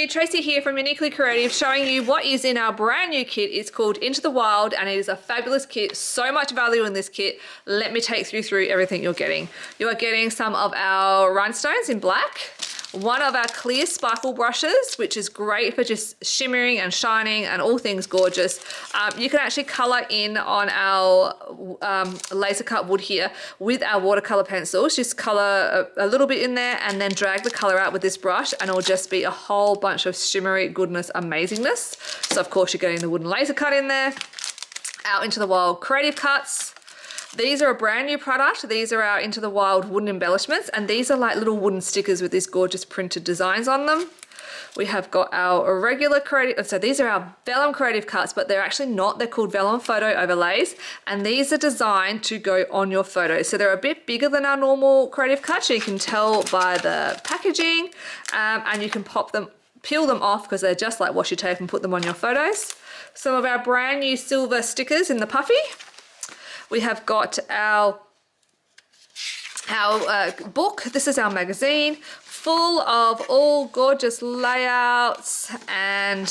you, Tracy here from Uniquely Creative, showing you what is in our brand new kit. It's called Into the Wild and it is a fabulous kit. So much value in this kit. Let me take you through everything you're getting. You are getting some of our rhinestones in black, one of our clear sparkle brushes, which is great for just shimmering and shining and all things gorgeous. You can actually color in on our laser cut wood here with our watercolor pencils. Just color a little bit in there and then drag the color out with this brush and it'll just be a whole bunch of shimmery goodness, amazingness. So of course you're getting the wooden laser cut in there. Our Into the Wild creative cuts. These are a brand new product. These are our Into the Wild wooden embellishments, and these are like little wooden stickers with these gorgeous printed designs on them. We have got our regular creative, so these are our vellum creative cuts, but they're actually not. They're called vellum photo overlays, and these are designed to go on your photos. So they're a bit bigger than our normal creative cuts. You can tell by the packaging, and you can peel them off because they're just like washi tape and put them on your photos. Some of our brand new silver stickers in the puffy. We have got our book. This is our magazine, full of all gorgeous layouts and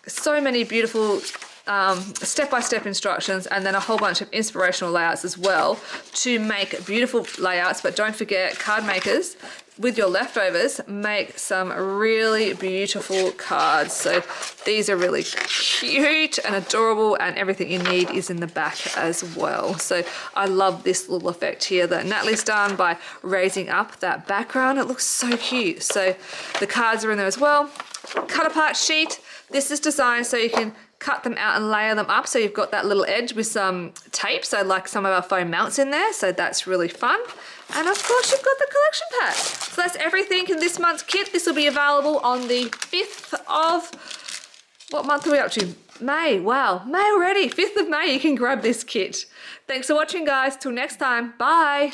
so many beautiful step-by-step instructions, and then a whole bunch of inspirational layouts as well to make beautiful layouts. But don't forget, card makers, with your leftovers, make some really beautiful cards. So these are really cute and adorable, and everything you need is in the back as well. So I love this little effect here that Natalie's done by raising up that background. It looks so cute. So the cards are in there as well. Cut apart sheet. This is designed so you can cut them out and layer them up, so you've got that little edge with some tape, so like some of our foam mounts in there, so that's really fun. And of course you've got the collection pack. So that's everything in this month's kit. This will be available on the 5th of, what month are we up to? May. Wow, May already. 5th of May you can grab this kit. Thanks for watching guys. Till next time. Bye.